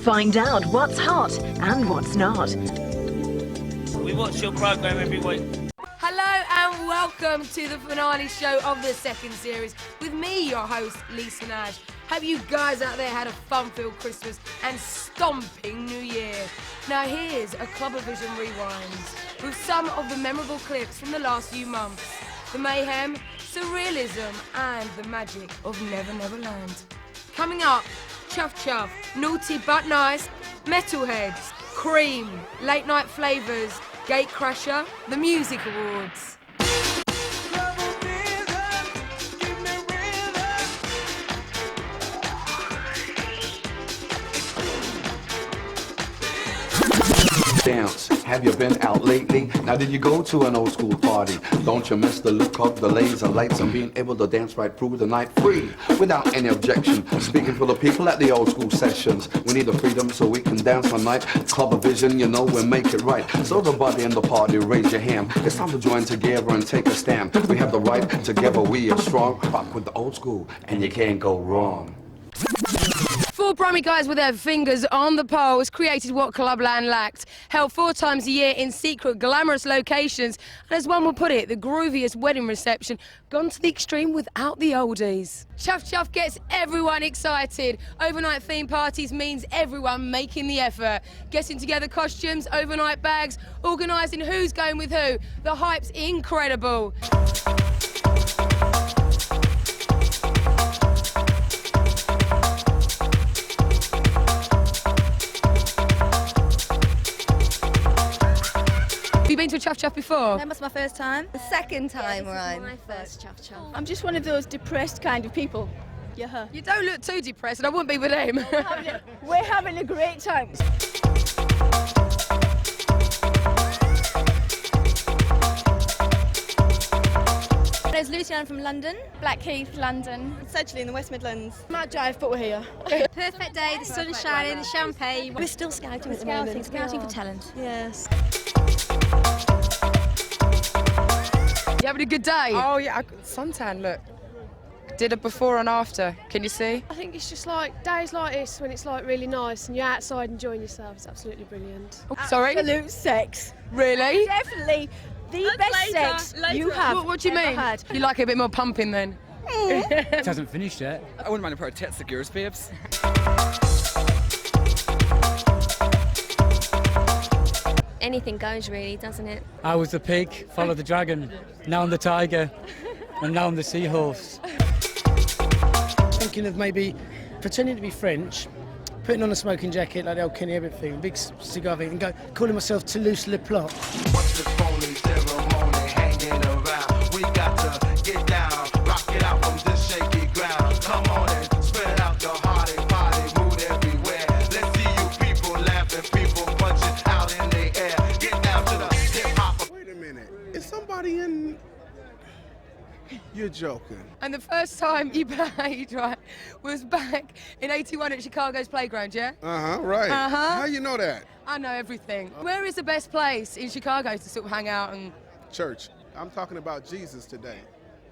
Find out what's hot and what's not. We watch your programme every week. Hello and welcome to the finale show of the second series with me, your host, Lisa Nash. Hope you guys out there had a fun-filled Christmas and stomping New Year. Now here's a CLUBAVISION rewind with some of the memorable clips from the last few months. The mayhem, surrealism and the magic of Never Never Land. Coming up, Chuff Chuff, Naughty But Nice, Metalheadz, Cream, Late Night Flavas, Gatecrasher, the Muzik Awards. Dance. Have you been out lately? Now did you go to an old school party? Don't you miss the look of the laser lights and being able to dance right through the night free without any objection? Speaking for the people at the old school sessions, we need the freedom so we can dance all night. CLUBAVISION, you know we'll make it right. So the body and the party, raise your hand. It's time to join together and take a stand. We have the right, together we are strong. Rock with the old school and you can't go wrong. Four Brummy guys with their fingers on the pulse created what Clubland lacked. Held 4 times a year in secret, glamorous locations, and as one would put it, the grooviest wedding reception gone to the extreme without the oldies. Chuff Chuff gets everyone excited. Overnight theme parties means everyone making the effort. Getting together costumes, overnight bags, organising who's going with who. The hype's incredible. Have you been to a Chuff Chuff before? That was my first time. The second time, right? My first Chuff Chuff. I'm just one of those depressed kind of people. Yeah. You don't look too depressed, and I wouldn't be with him. We're having a great time. There's Lucy, I'm from London. Blackheath, London. Sedgley in the West Midlands. Might drive, but we're here. Perfect day, the sun's shining, the champagne. We're still scouting at the moment. Scouting for talent. Yes. You having a good day? Oh yeah, suntan, look. Did a before and after, can you see? I think it's just like days like this when it's like really nice and you're outside enjoying yourself. It's absolutely brilliant. Oh, sorry? Absolute sex. Really? Definitely the best sex you have. What do you mean? Had. You like a bit more pumping then? It hasn't finished yet. I wouldn't mind a pair of tits of yours, babes. Anything goes really, doesn't it? I was the pig, followed the dragon. Now I'm the tiger, and now I'm the seahorse. Thinking of maybe pretending to be French, putting on a smoking jacket like the old Kenny Everett thing, big cigar thing, and calling myself Toulouse-Le-Plot. What's the phony ceremony hanging around? We got to get down, rock it out from this shaky ground. Come on and spread out your heart and body, mood everywhere. Let's see you people laughing, people punching out in the air. Get down to the hip hop. Wait a minute, is somebody in? You're joking. And the first time you played, right, was back in '81 at Chicago's Playground, yeah? Right. Uh-huh. How you know that? I know everything. Where is the best place in Chicago to sort of hang out and... Church. I'm talking about Jesus today.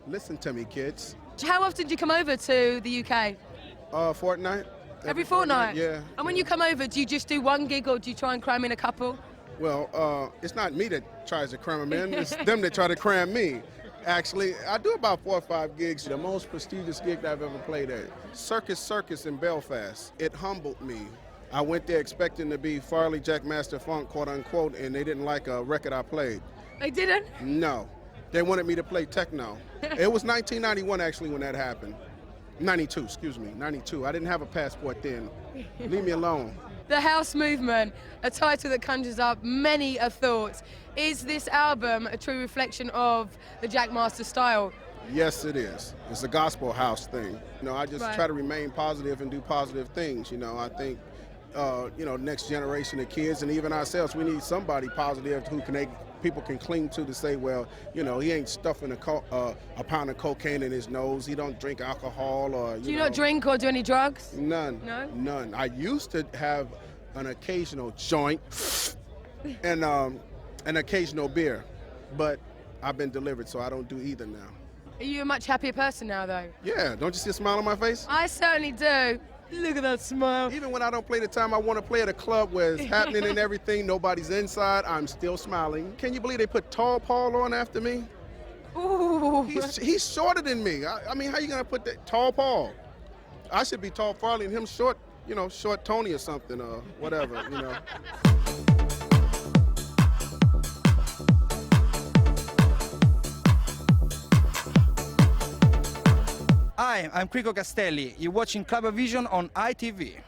Listen to me, kids. How often do you come over to the UK? Fortnight. Every fortnight? Yeah. And when you come over, do you just do one gig or do you try and cram in a couple? Well, it's not me that tries to cram them in. It's them that try to cram me. Actually, I do about 4 or 5 gigs. The most prestigious gig that I've ever played at, Circus in Belfast. It humbled me. I went there expecting to be Farley, Jackmaster funk, quote unquote, and they didn't like a record I played. They didn't? No. They wanted me to play techno. It was 1991 actually when that happened. 92, excuse me, 92. I didn't have a passport then. Leave me alone. The House Movement, a title that conjures up many a thought. Is this album a true reflection of the Jackmaster style? Yes, it is. It's a gospel house thing. You know, I just try to remain positive and do positive things. You know, I think, next generation of kids and even ourselves, we need somebody positive who people can cling to say, well, you know, he ain't stuffing a pound of cocaine in his nose. He don't drink alcohol or, Do you not drink or do any drugs? None. No? None. I used to have an occasional joint and an occasional beer, but I've been delivered, so I don't do either now. Are you a much happier person now, though? Yeah. Don't you see a smile on my face? I certainly do. Look at that smile. Even when I don't play the time I want to play at a club where it's happening and everything, nobody's inside, I'm still smiling. Can you believe they put Tall Paul on after me? Ooh. He's shorter than me. I mean, how you gonna put that Tall Paul? I should be Tall Farley and him short, you know, Short Tony or something or whatever, you know. Hi, I'm Crico Castelli. You're watching CLUBAVISION on ITV.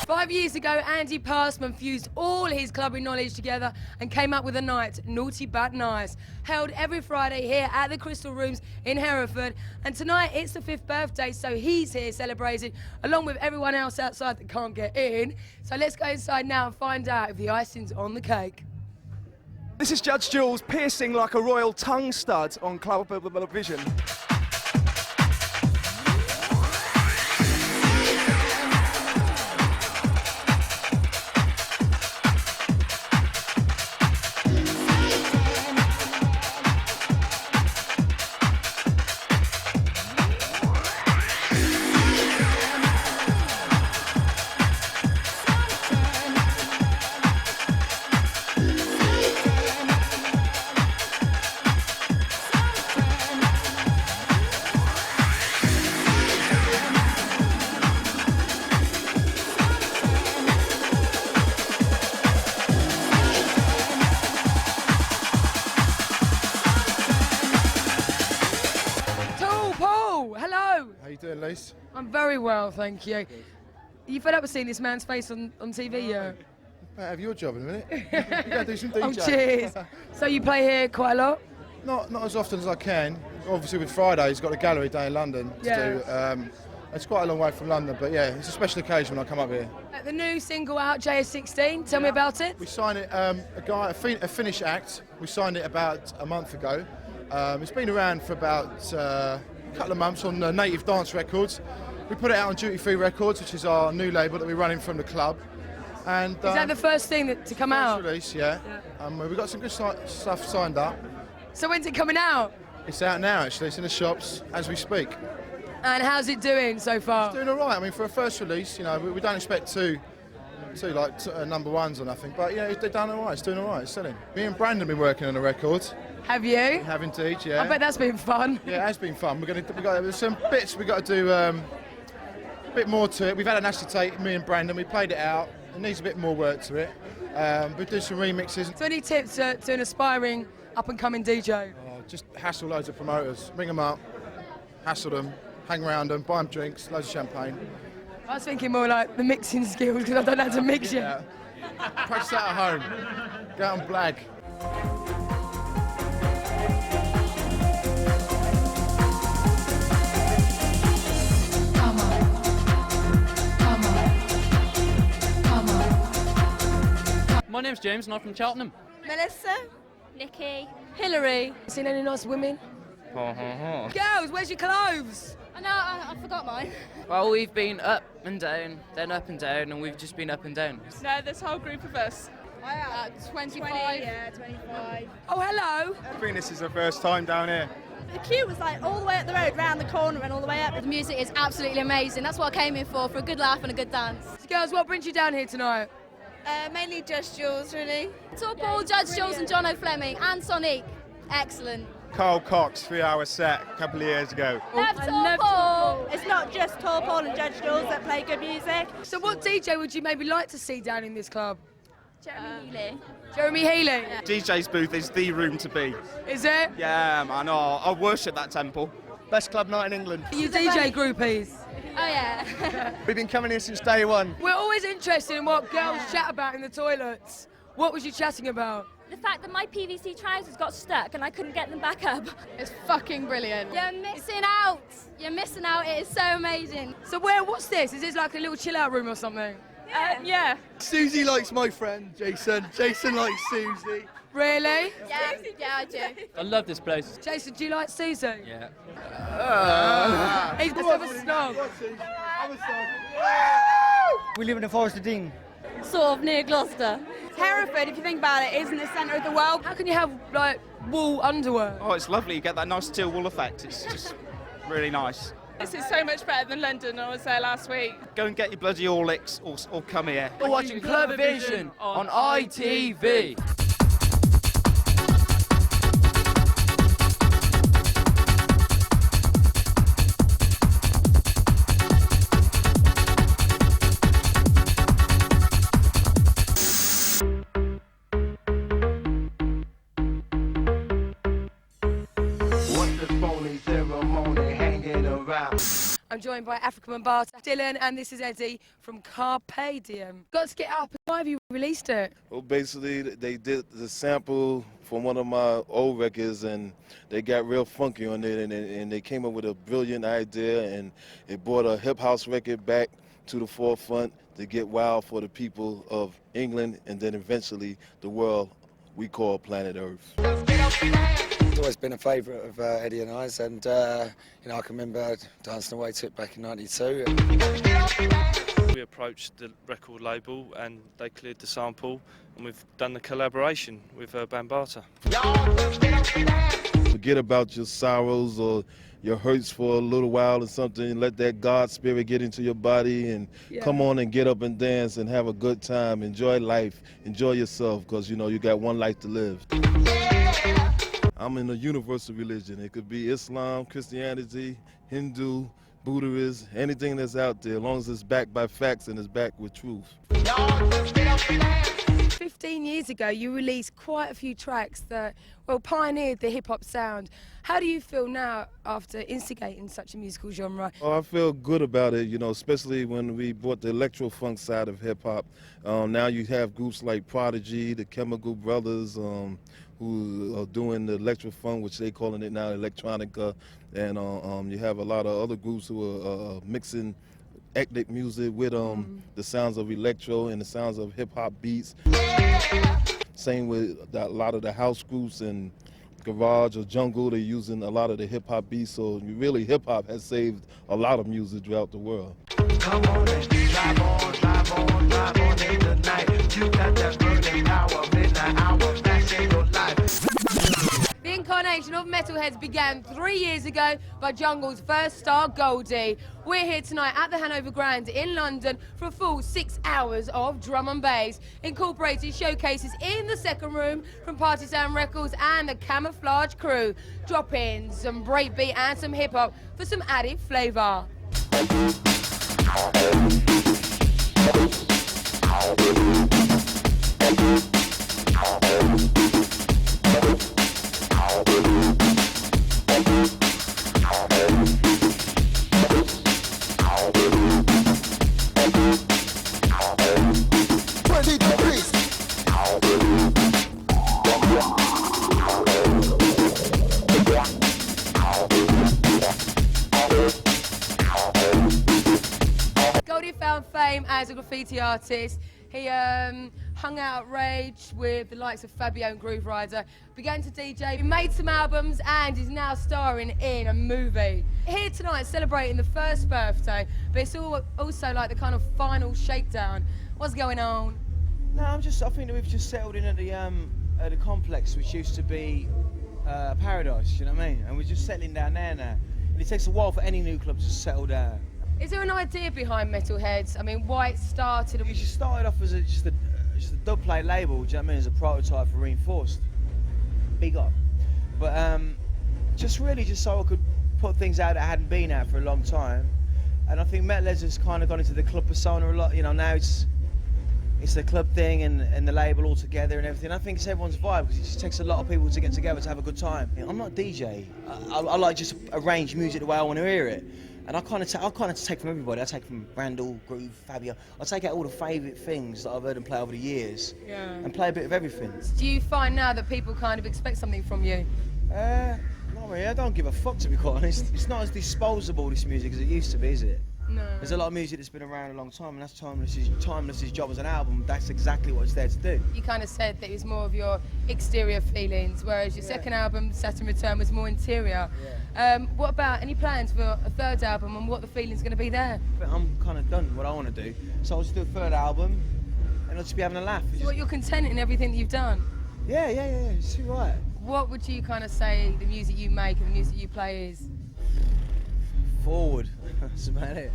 5 years ago, Andy Passman fused all his clubbing knowledge together and came up with a night, Naughty But Nice, held every Friday here at the Crystal Rooms in Hereford. And tonight it's the 5th birthday, so he's here celebrating, along with everyone else outside that can't get in. So let's go inside now and find out if the icing's on the cake. This is Judge Jules piercing like a royal tongue stud on CLUBAVISION. Lise? I'm very well, thank you. Are you fed up with seeing this man's face on TV yet? Have your job in a minute. You go do some DJ. Oh, cheers. So you play here quite a lot? Not as often as I can. Obviously with Fridays, got a gallery day in London to do. It's quite a long way from London, but yeah, it's a special occasion when I come up here. The new single out, JS16, tell me about it. We signed it, a Finnish act, we signed it about a month ago. It's been around for about a couple of months on Native Dance Records. We put it out on Duty Free Records, which is our new label that we're running from the club. And is that the first thing to come out? Release, yeah. We've got some good stuff signed up. So when's it coming out? It's out now, actually. It's in the shops as we speak. And how's it doing so far? It's doing all right. I mean, for a first release, you know, we don't expect two number ones or nothing, but yeah, they've done all right. It's doing all right. It's selling. Me and Brandon have been working on the record. Have you? We have indeed, yeah. I bet that's been fun. Yeah, it has been fun. There's some bits we got to do a bit more to it. We've had a Nash to take, me and Brandon. We played it out. It needs a bit more work to it. We do some remixes. So any tips to an aspiring up-and-coming DJ? Just hassle loads of promoters. Ring them up, hassle them, hang around them, buy them drinks, loads of champagne. I was thinking more like the mixing skills because I don't know how to mix yet. Practice that at home. Go out and blag. My name's James and I'm from Cheltenham. Melissa. Nikki. Hillary. Seen any nice women? Girls, where's your clothes? I know, I forgot mine. Well, we've been up and down, then up and down, and we've just been up and down. No, this whole group of us. 25. Yeah, 25. Oh, hello. I think this is the first time down here. The queue was like all the way up the road, round the corner and all the way up. The music is absolutely amazing. That's what I came here for a good laugh and a good dance. So girls, what brings you down here tonight? Mainly Judge Jules, really. Top Paul, Judge Jules and John O'Fleming and Sonic. Excellent. Carl Cox, 3-hour set a couple of years ago. Love Tall Paul. It's not just Tall Paul and Judge Jules that play good music. So what DJ would you maybe like to see down in this club? Jeremy Healy. Jeremy Healy? Yeah. DJ's booth is the room to be. Is it? Yeah, man, I worship that temple. Best club night in England. Are you DJ groupies? Oh yeah. We've been coming here since day one. We're always interested in what girls chat about in the toilets. What was you chatting about? The fact that my PVC trousers got stuck and I couldn't get them back up. It's fucking brilliant. You're missing out. You're missing out. It is so amazing. So what's this? Is this like a little chill out room or something? Yeah. Susie likes my friend, Jason. Jason likes Susie. Really? Yeah, I do. I love this place. Jason, do you like Susie? Yeah. He's a bit of a snob. We live in the Forest of Dean. Sort of near Gloucester. Hereford, if you think about it, is in the centre of the world. How can you have like wool underwear? Oh, it's lovely. You get that nice steel wool effect. It's just really nice. This is so much better than London. I was there last week. Go and get your bloody All Licks or come here. You're watching CLUBAVISION on ITV. I'm joined by Afrika Bambaattaa, Dylan, and this is Eddie from Carpe Diem. Got to get up. Why have you released it? Well, basically, they did the sample from one of my old records, and they got real funky on it, and they came up with a brilliant idea, and it brought a hip house record back to the forefront to get wild for the people of England, and then eventually the world we call planet Earth. It's always been a favourite of Eddie and I's, and you know, I can remember dancing away to it back in '92. We approached the record label and they cleared the sample, and we've done the collaboration with Bambaattaa. Forget about your sorrows or your hurts for a little while or something. Let that God spirit get into your body and come on and get up and dance and have a good time. Enjoy life, enjoy yourself, because you know you got one life to live. I'm in a universal religion. It could be Islam, Christianity, Hindu, Buddhism, anything that's out there, as long as it's backed by facts and it's backed with truth. 15 years ago, you released quite a few tracks that, well, pioneered the hip-hop sound. How do you feel now after instigating such a musical genre? Oh, I feel good about it, you know, especially when we brought the electro-funk side of hip-hop. Now you have groups like Prodigy, the Chemical Brothers, who are doing the electro-funk, which they calling it now electronica, and you have a lot of other groups who are mixing ethnic music with the sounds of electro and the sounds of hip-hop beats. Same with a lot of the house groups and garage or jungle, they're using a lot of the hip-hop beats, so really hip-hop has saved a lot of music throughout the world. Come on and drive on, drive on, drive on in the night. You got that burning power, midnight hour, flashing your life. The incarnation of Metalheadz began 3 years ago by Jungle's first star, Goldie. We're here tonight at the Hanover Grand in London for a full 6 hours of drum and bass, incorporating showcases in the second room from Party Sound Records and the Camouflage crew. Drop in some breakbeat and some hip hop for some added flavour. Goldie found fame as a graffiti artist. He hung out at Rage with the likes of PHEW and Groove Rider, began to DJ, he made some albums and is now starring in a movie. Here tonight celebrating the first birthday, but it's also like the kind of final shakedown. What's going on? No, I think that we've just settled in at the complex, which used to be Paradise, you know what I mean? And we're just settling down there now. And it takes a while for any new club to settle down. Is there an idea behind Metalheadz? I mean, why it started? It just started off as just a dub plate label, do you know what I mean? As a prototype for Reinforced. Big up. But just so I could put things out that hadn't been out for a long time. And I think Metalheadz has kind of gone into the club persona a lot. You know, now it's the club thing and the label all together and everything. I think it's everyone's vibe because it just takes a lot of people to get together to have a good time. I'm not a DJ. I like just arrange music the way I want to hear it. And I kind of take from everybody. I take from Randall, Groove, Fabio. I take out all the favourite things that I've heard them play over the years and play a bit of everything. Do you find now that people kind of expect something from you? Not really. I don't give a fuck, to be quite honest. It's not as disposable, this music, as it used to be, is it? No. There's a lot of music that's been around a long time, and that's timeless's job as an album. That's exactly what it's there to do. You kind of said that it was more of your exterior feelings, whereas your second album, Saturn Return, was more interior. What about any plans for a third album and what the feeling's going to be there? I'm kind of done what I want to do, so I'll just do a third album, and I'll just be having a laugh. So you're content in everything that you've done? Yeah, it's all right. What would you kind of say the music you make and the music you play is? forward. That's about it.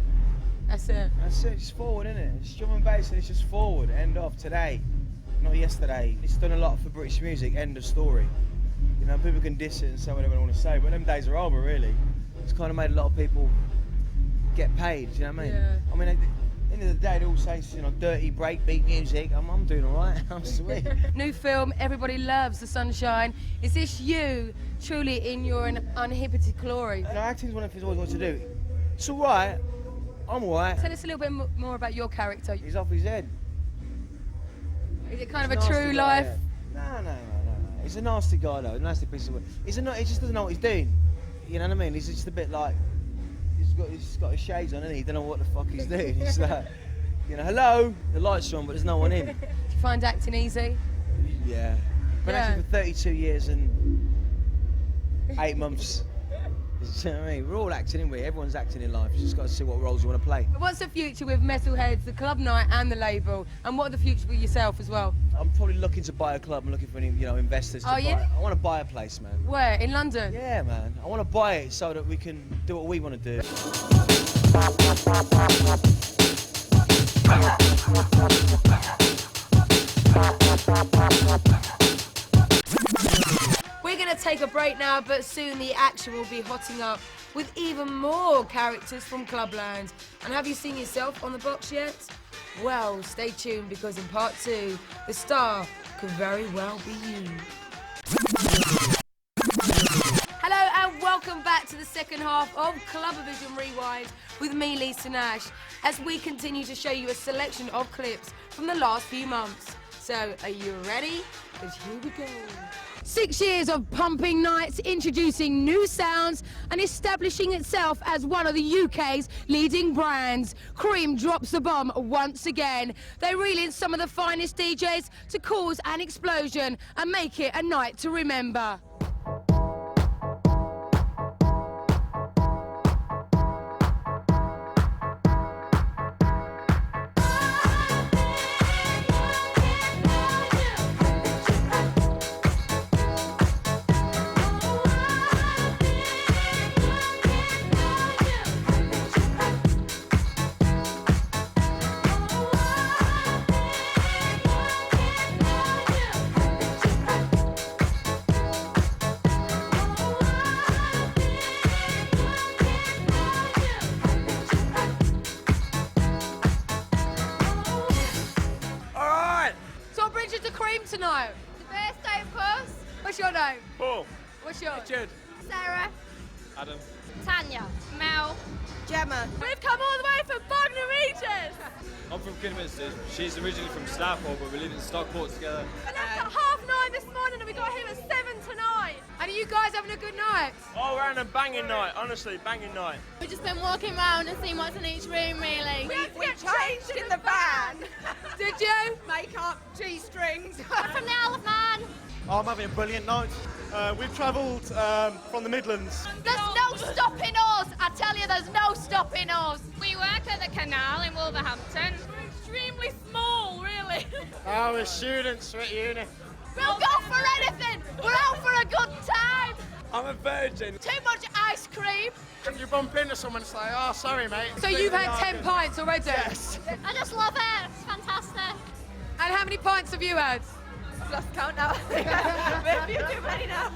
That's it. That's it, it's forward, isn't it? It's drum and bass and it's just forward, end of today, not yesterday. It's done a lot for British music, end of story. You know, people can diss it and say whatever they want to say, but them days are over, really. It's kind of made a lot of people get paid, you know what I mean? Yeah. I mean, at the end of the day, they all say, you know, dirty breakbeat music. I'm doing all right, I'm sweet. New film, Everybody Loves the Sunshine. Is this you truly in your uninhibited glory? You know, acting's one of the things I always wanted to do. It's all right, I'm all right. Tell us a little bit more about your character. He's off his head. Is it kind He's of a true nasty guy, life? yeah. No. He's a nasty guy though, a nasty piece of work. He just doesn't know what he's doing. You know what I mean? He's just a bit like, he's got his shades on, and he don't know what the fuck he's doing. He's like, you know, hello, the lights are on, but there's no one in. Do you find acting easy? Yeah. Been acting for 32 years and 8 months. You know what I mean? We're all acting, aren't we? Everyone's acting in life. You just got to see what roles you want to play. What's the future with Metalheadz, the club night and the label? And what are the future for yourself as well? I'm probably looking to buy a club. I'm looking for any, you know, investors to buy. Yeah? I want to buy a place, man. Where? In London? Yeah, man. I want to buy it so that we can do what we want to do. We're going to take a break now, but soon the action will be hotting up with even more characters from Clubland. And have you seen yourself on the box yet? Well, stay tuned, because in part 2, the star could very well be you. Hello and welcome back to the second half of CLUBAVISION Rewind with me, Lisa Nash, as we continue to show you a selection of clips from the last few months. So, are you ready? Because here we go. 6 years of pumping nights, introducing new sounds and establishing itself as one of the UK's leading brands. Cream drops the bomb once again. They reel in some of the finest DJs to cause an explosion and make it a night to remember. Tonight? The birthday, of course. What's your name? Paul. What's yours? Richard. Sarah. Adam. Tanya. Mel. Gemma. We've come all the way from Bognor Regis. I'm from Kidderminster. She's originally from Southall, but we live in Stockport together. We left at 9:30 this morning and we got here at 7 tonight. And are you guys having a good night? Oh, we're having a banging night, honestly, banging night. We've just been walking around and seeing what's in each room, really. We changed in the van. Did you? Makeup, G-strings. From the Isle of Man. Oh, I'm having a brilliant night. We've travelled from the Midlands. There's no stopping us. I tell you, there's no stopping us. We work at the canal in Wolverhampton. We're extremely small, really. Oh, we're students, we're at uni. We'll go for anything. We're out for a good time. I'm a virgin. Too much ice cream. If you bump into someone, it's like, oh, sorry, mate. So you've had 10 pints already? Yes. I just love it. It's fantastic. And how many pints have you had? I've lost count now. Maybe too many now.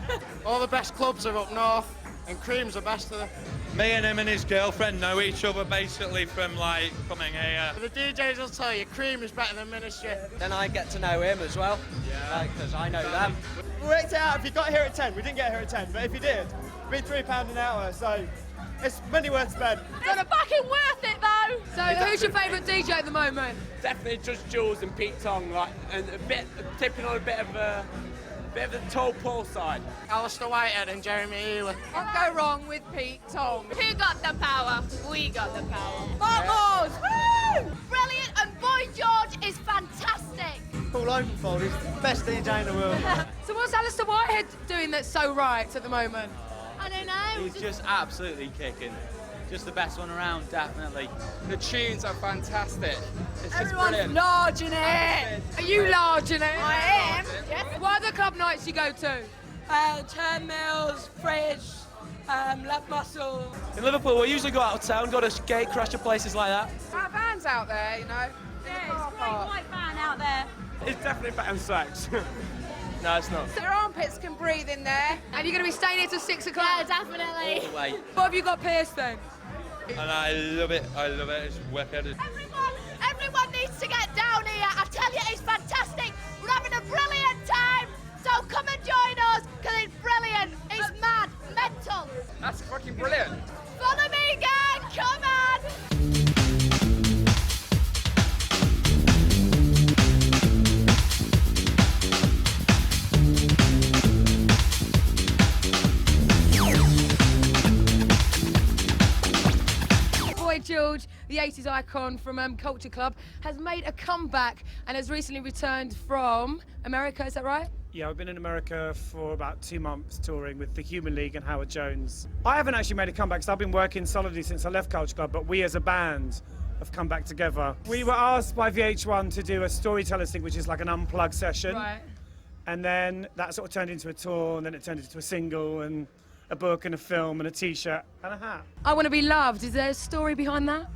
All the best clubs are up north, and Cream's the best of them. Me and him and his girlfriend know each other basically from like coming here. The DJs will tell you Cream is better than Ministry. Then I get to know him as well. Yeah. Because I know them. We worked it out if you got here at 10. We didn't get here at 10, but if you did, it'd be £3 an hour, so it's money well spent. It's fucking worth it though. So who's your favourite DJ at the moment? Definitely just Jules and Pete Tong, like, and a bit tipping on a bit of the tall Paul side. Alistair Whitehead and Jeremy Ewing. Can't go wrong with Pete Tong. Who got the power? We got the power. Vamos! Woo! Brilliant, and Boy George is fantastic. Paul Oakenfold is the best DJ in the world. So what's Alistair Whitehead doing that's so right at the moment? I don't know. He's just absolutely kicking. Just the best one around, definitely. The tunes are fantastic. It's just Everyone's brilliant. large in it. Are you large in it? I am. Yes. What other club nights you go to? 10 Mills, Fridge, Love muscle. In Liverpool, we usually go out of town, go to Gatecrasher, places like that. Our van's out there, you know. Yeah, it's a great white van out there. It's definitely better than sex. No, it's not. Your armpits can breathe in there. And you're going to be staying here till 6 o'clock? Yeah, definitely. All the way. What have you got pierced then? And I love it, it's wicked. Everyone needs to get down here. I tell you, it's fantastic. We're having a brilliant time. So come and join us, because it's brilliant. It's mad, mental. That's fucking brilliant. Follow me, gang. Come on. Jules, the 80s icon from Culture Club, has made a comeback and has recently returned from America, is that right? Yeah, I've been in America for about 2 months touring with the Human League and Howard Jones. I haven't actually made a comeback because I've been working solidly since I left Culture Club, but we as a band have come back together. We were asked by VH1 to do a storytellers thing, which is like an unplugged session. Right. And then that sort of turned into a tour, and then it turned into a single, and a book and a film and a t-shirt and a hat. I Want to Be Loved, is there a story behind that?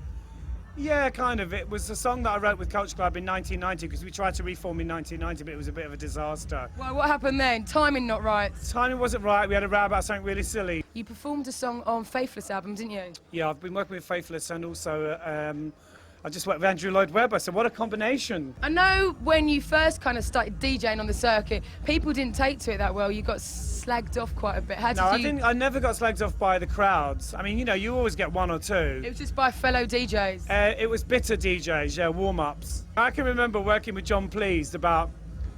Yeah, kind of. It was a song that I wrote with Culture Club in 1990 because we tried to reform in 1990, but it was a bit of a disaster. Well, what happened then? Timing not right? Timing wasn't right. We had a row about something really silly. You performed a song on Faithless album, didn't you? Yeah, I've been working with Faithless and also I just worked with Andrew Lloyd Webber, so what a combination. I know when you first kind of started DJing on the circuit, people didn't take to it that well. You got slagged off quite a bit. How did you... I never got slagged off by the crowds. I mean, you know, you always get one or two. It was just by fellow DJs? It was bitter DJs, yeah, warm-ups. I can remember working with John Pleased about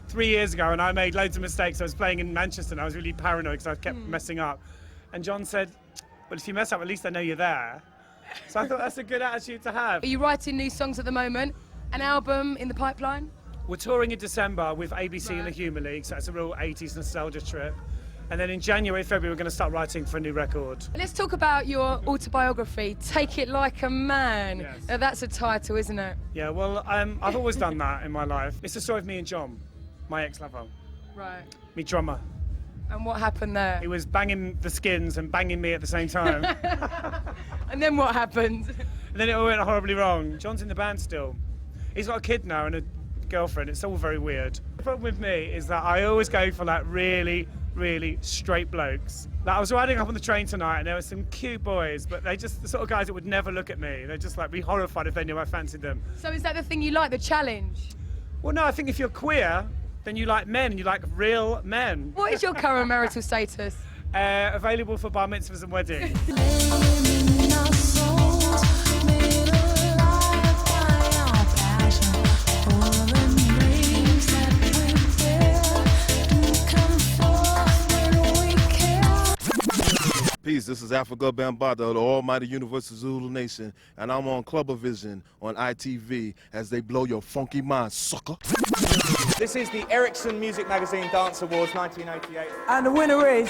3 years ago, and I made loads of mistakes. I was playing in Manchester, and I was really paranoid because I kept messing up. And John said, well, if you mess up, at least I know you're there. So I thought that's a good attitude to have. Are you writing new songs at the moment? An album in the pipeline? We're touring in December with ABC and the Human League, so it's a real 80s nostalgia trip. And then in January, February, we're going to start writing for a new record. Let's talk about your autobiography, Take It Like a Man. Yes. Now, that's a title, isn't it? Yeah, well, I've always done that in my life. It's the story of me and John, my ex-lover. Right. Me drummer. And what happened there? He was banging the Skins and banging me at the same time. And then what happened? And then it all went horribly wrong. John's in the band still. He's got a kid now and a girlfriend. It's all very weird. The problem with me is that I always go for like really straight blokes. Like, I was riding up on the train tonight and there were some cute boys, but they just the sort of guys that would never look at me. They'd just like be horrified if they knew I fancied them. So is that the thing you like, the challenge? Well, no, I think if you're queer, then you like men, and you like real men. What is your current marital status? Available for bar mitzvahs and weddings. Peace, this is Afrika Bambaattaa, the almighty universal Zulu nation, and I'm on CLUBAVISION on ITV as they blow your funky mind, sucker. This is the Ericsson Muzik Magazine Dance Awards 1988. And the winner is...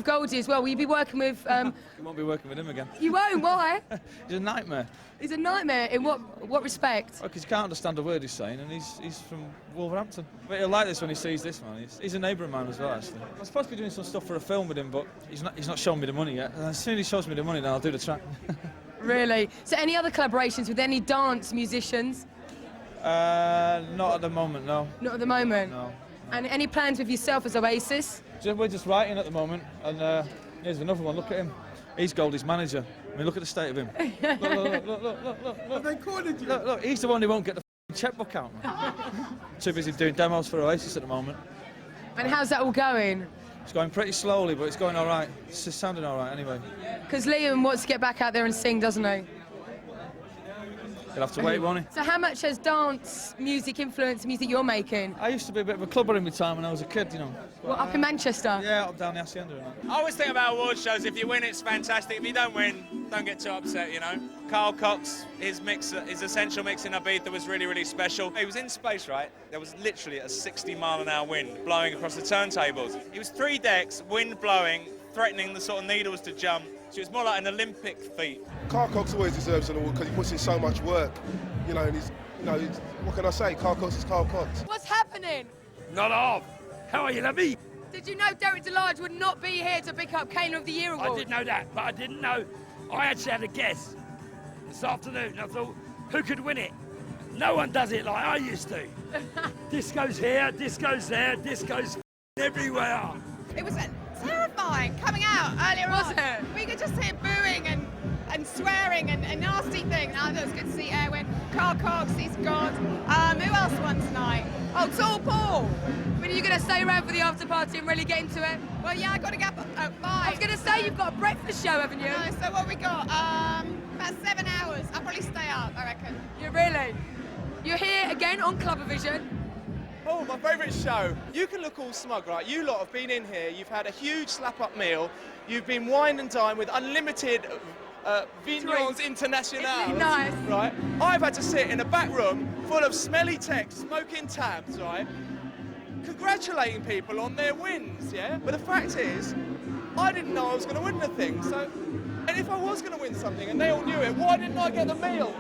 Goldie as well. Will you be working with... You won't be working with him again. You won't? Why? He's a nightmare. He's a nightmare? In what respect? Because you can't understand a word he's saying, and he's from Wolverhampton. But he'll like this when he sees this, man. He's a neighbour of mine as well, actually. I'm supposed to be doing some stuff for a film with him, but he's not showing me the money yet. And as soon as he shows me the money, then I'll do the track. Really? So any other collaborations with any dance musicians? Not at the moment, no. Not at the moment? No. And any plans with yourself as Oasis? We're just writing at the moment, and here's another one, look at him. He's Goldie's manager. I mean, look at the state of him. Look. They cornered you. Look, he's the one who won't get the checkbook out, man. Too busy doing demos for Oasis at the moment. And how's that all going? It's going pretty slowly, but it's going all right. It's just sounding all right anyway. Because Liam wants to get back out there and sing, doesn't he? You'll have to wait, won't he? So how much has dance music influenced the music you're making? I used to be a bit of a clubber in my time when I was a kid, you know. Well, up in Manchester? Yeah, up down the Hacienda and that. I always think about award shows, if you win it's fantastic, if you don't win, don't get too upset, you know. Carl Cox, his Essential mix in Ibiza was really, really special. He was in space, right? There was literally a 60-mile-an-hour wind blowing across the turntables. It was 3 decks, wind blowing, threatening the sort of needles to jump. So it's more like an Olympic feat. Carl Cox always deserves an award because he puts in so much work, you know, and what can I say? Carl Cox is Carl Cox. What's happening? Not off. How are you, lovey? Did you know Derek DeLarge would not be here to pick up Caner of the Year award? I did know that, but I didn't know. I actually had a guess this afternoon. I thought, who could win it? No one does it like I used to. Disco's here, disco's there, disco's everywhere. It was terrifying coming out earlier on. Was it? We could just hear booing and swearing and nasty things. It was good to see Erwin. Carl Cox, he's God. Who else won tonight? Oh, Tall Paul. But are you going to stay around for the after party and really get into it? Well, yeah, I got to get up at 5. I was going to say, you've got a breakfast show, haven't you? No, so what we got? About 7 hours. I'll probably stay up, I reckon. You really? You're here again on CLUBAVISION. Oh, my favourite show. You can look all smug, right? You lot have been in here, you've had a huge slap-up meal, you've been wine and dine with unlimited Vigneons Internationale. Really nice. Right? I've had to sit in a back room full of smelly techs, smoking tabs, right? Congratulating people on their wins, yeah? But the fact is, I didn't know I was going to win the thing, so... And if I was going to win something and they all knew it, why didn't I get the meal?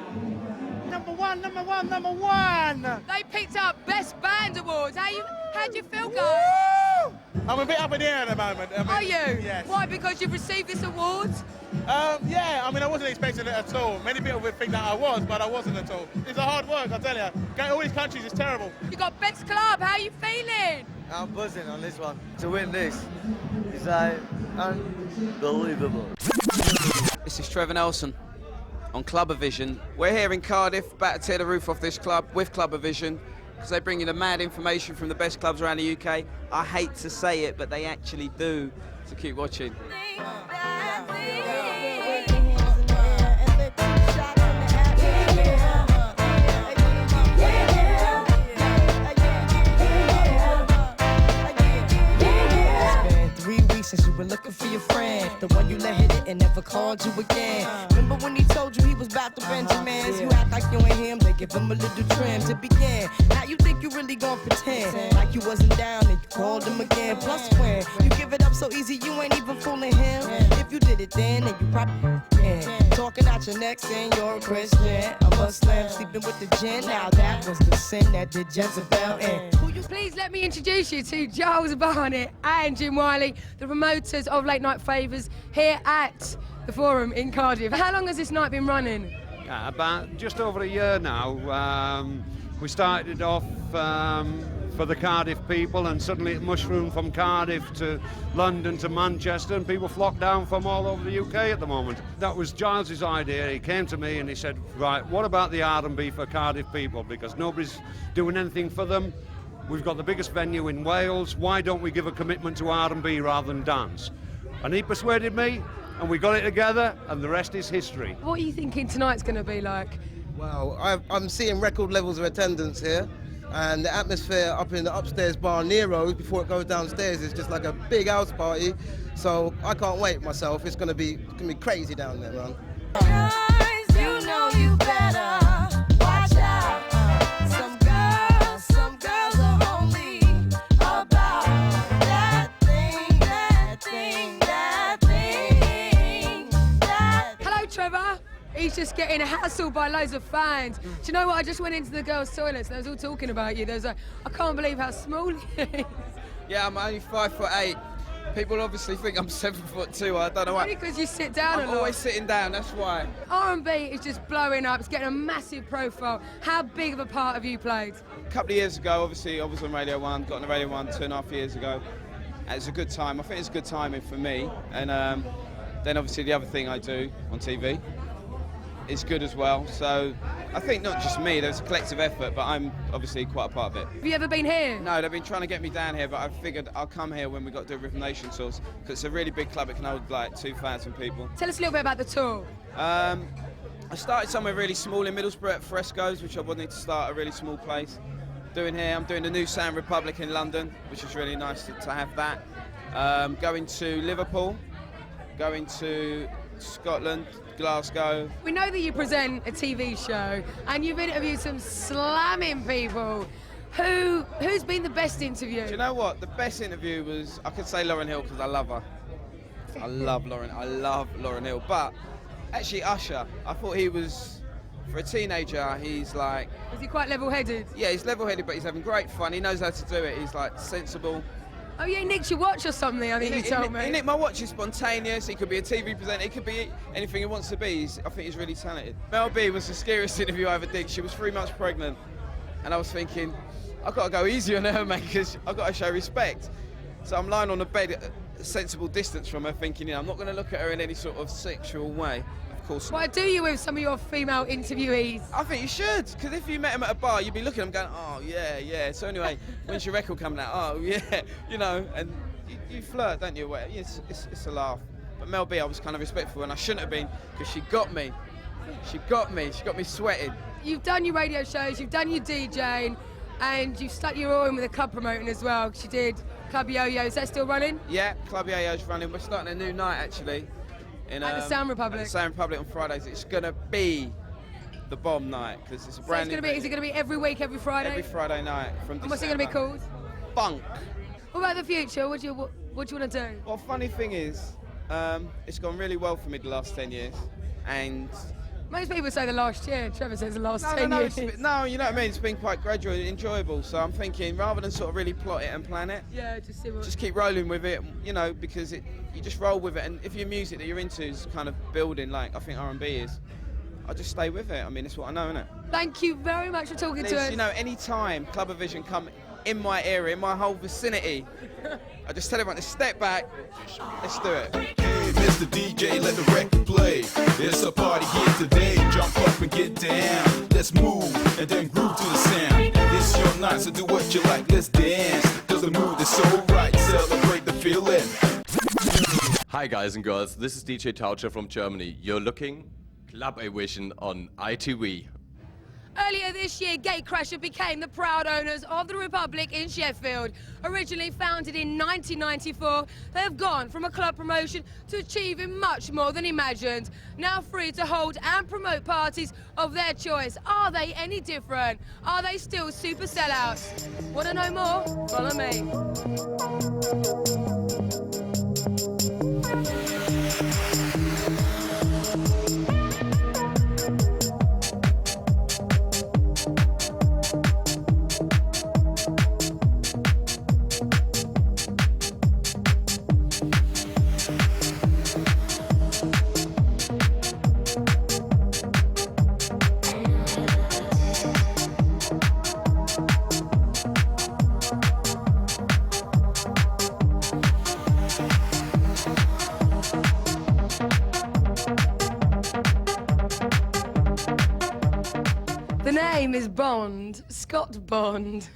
Number one, number one, number one! They picked up Best Band Awards. How'd you feel, guys? I'm a bit up in the air at the moment. Are you? Yes. Why, because you've received this award? Yeah, I mean, I wasn't expecting it at all. Many people would think that I was, but I wasn't at all. It's a hard work, I tell you. Going to all these countries is terrible. You got Best Club. How are you feeling? I'm buzzing on this one. To win this is unbelievable. This is Trevor Nelson on CLUBAVISION. We're here in Cardiff, about to tear the roof off this club with CLUBAVISION because they bring you the mad information from the best clubs around the UK. I hate to say it, but they actually do, so keep watching. Since you were looking for your friend, the one you let hit it and never called you again. Remember when he told you he was about to Benjamins? You act like you ain't him, they give him a little trim to begin. Now you think you really gon' pretend like you wasn't down and you called him again. Plus when you give it up so easy, you ain't even fooling him. If you did it then you probably can. Talking out your neck saying you're a Christian, a Muslim, sleeping with the gin. Now that was the sin that did Jezebel in. Please let me introduce you to Giles Barnett and Jim Wiley, the promoters of Late Night Flavas here at the Forum in Cardiff. How long has this night been running? About just over a year now. We started off for the Cardiff people, and suddenly it mushroomed from Cardiff to London to Manchester, and people flock down from all over the UK at the moment. That was Giles's idea. He came to me and he said, right, what about the R&B for Cardiff people? Because nobody's doing anything for them. We've got the biggest venue in Wales. Why don't we give a commitment to R&B rather than dance? And he persuaded me, and we got it together, and the rest is history. What are you thinking tonight's going to be like? Well, I'm seeing record levels of attendance here, and the atmosphere up in the upstairs bar Nero's before it goes downstairs is just like a big house party. So I can't wait myself. It's gonna be crazy down there, man. Guys, you know you better watch out. Some girls are only about that thing. Hello, Trevor. He's just getting hassled by loads of fans. Do you know what? I just went into the girls' toilets and they was all talking about you. There was I can't believe how small he is. Yeah, I'm only 5'8". People obviously think I'm 7'2". I don't know why. Only because you sit down a lot. I'm always sitting down, that's why. R&B is just blowing up. It's getting a massive profile. How big of a part have you played? A couple of years ago, obviously, I was on Radio 1, got on Radio 1 2.5 years ago. And it's a good time. I think it's a good timing for me. And Then obviously the other thing I do on TV is good as well. So I think not just me, there's a collective effort, but I'm obviously quite a part of it. Have you ever been here? No, they've been trying to get me down here, but I figured I'll come here when we got to do Rhythm Nation tours, because it's a really big club, it can hold like 2,000 people. Tell us a little bit about the tour. I started somewhere really small in Middlesbrough at Frescoes, which I wanted to start a really small place. Doing here, I'm doing the new Sound Republic in London, which is really nice to have that. Going to Liverpool, going to Scotland, Glasgow. We know that you present a TV show and you've interviewed some slamming people. Who's been the best interview? Do you know what? The best interview was, I could say Lauryn Hill because I love her. I love Lauryn Hill. But actually Usher, I thought he was, for a teenager, he's like... Was he quite level-headed? Yeah, he's level-headed, but he's having great fun. He knows how to do it. He's like sensible. Oh yeah, he nicked your watch or something, I think you told me. He nicked my watch, he's spontaneous, he could be a TV presenter, he could be anything he wants to be. I think he's really talented. Mel B was the scariest interview I ever did. She was 3 months pregnant, and I was thinking, I've got to go easy on her, mate, because I've got to show respect. So I'm lying on the bed at a sensible distance from her, thinking, I'm not going to look at her in any sort of sexual way. Of course not. Why do you with some of your female interviewees? I think you should, because if you met them at a bar, you'd be looking at them going, oh, yeah, yeah. So anyway, when's your record coming out? Oh, yeah, and you flirt, don't you? Well, it's a laugh. But Mel B, I was kind of respectful, and I shouldn't have been, because she got me. She got me sweating. You've done your radio shows, you've done your DJing, and you've stuck your oar in with a club promoting as well, because you did Club Yo-Yo. Is that still running? Yeah, Club Yo-Yo's running. We're starting a new night, actually. At the Sound Republic? At the Sound Republic on Fridays. It's going to be the bomb night, because it's a brand new... Is it going to be every week, every Friday? Every Friday night from December. And what's it going to be called? Funk. What about the future? What do you want to do? Well, funny thing is, it's gone really well for me the last 10 years, and... Most people say the last year. Trevor says the last 10 years. No, you know what I mean? It's been quite gradual and enjoyable, so I'm thinking, rather than sort of really plot it and plan it, yeah, just keep rolling with it, because you just roll with it, and if your music that you're into is kind of building, like I think R&B is, I just stay with it. I mean, it's what I know, innit? Thank you very much for talking to us. You know, any time CLUBAVISION come in my area, in my whole vicinity, I just tell everyone to step back, let's do it. Hey, Mr. DJ, let the record play. It's a party here today. Jump up and get down. Let's move and then groove to the sound. It's your night, so do what you like. Let's dance, cause the mood is so right. Celebrate the feeling. Hi guys and girls, this is DJ Taucher from Germany. You're looking CLUBAVISION on ITV. Earlier this year, Gatecrasher became the proud owners of the Republic in Sheffield. Originally founded in 1994, they have gone from a club promotion to achieving much more than imagined. Now free to hold and promote parties of their choice. Are they any different? Are they still super sellouts? Want to know more? Follow me. Is Bond, Scott Bond.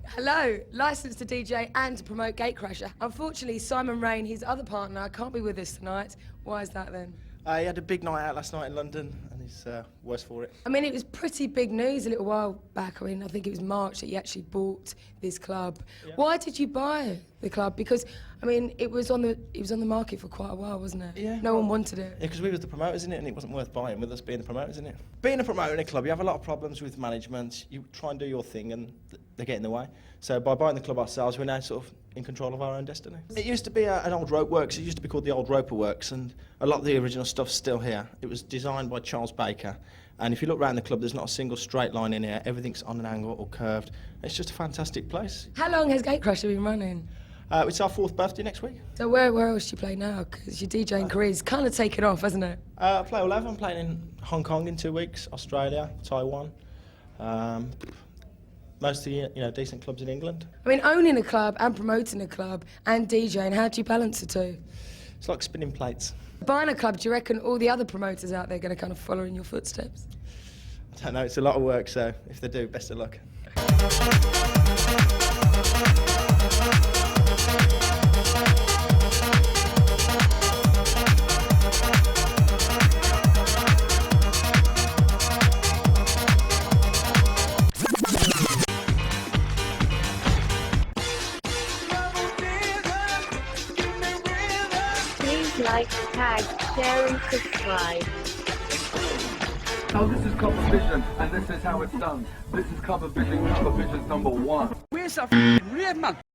Hello, licensed to DJ and to promote Gatecrasher. Unfortunately, Simon Rain, his other partner, can't be with us tonight. Why is that then? He had a big night out last night in London and he's worse for it. I mean, it was pretty big news a little while back. I mean, I think it was March that you actually bought this club. Yeah. Why did you buy the club? Because, I mean, it was on the market for quite a while, wasn't it? Yeah. No one wanted it. Yeah, because we was the promoters in it and it wasn't worth buying with us being the promoters in it. Being a promoter in a club, you have a lot of problems with management. You try and do your thing and they get in the way. So by buying the club ourselves, we're now sort of in control of our own destiny. It used to be an old rope works. It used to be called the Old Roper Works, and a lot of the original stuff's still here. It was designed by Charles Baker, and if you look around the club, there's not a single straight line in here. Everything's on an angle or curved. It's just a fantastic place. How long has Gatecrasher been running? It's our 4th birthday next week. So where else do you play now? Because your DJing career's kind of taken off, hasn't it? I play all over. I'm playing in Hong Kong in 2 weeks, Australia, Taiwan. Most of the decent clubs in England. I mean, owning a club and promoting a club and DJing, how do you balance the two? It's like spinning plates. Buying a club, do you reckon all the other promoters out there are going to kind of follow in your footsteps? I don't know, it's a lot of work, so if they do, best of luck. Like, tag, share and subscribe. Now this is CLUBAVISION and this is how it's done. This is CLUBAVISION, CLUBAVISION #1. Where's that rave, man?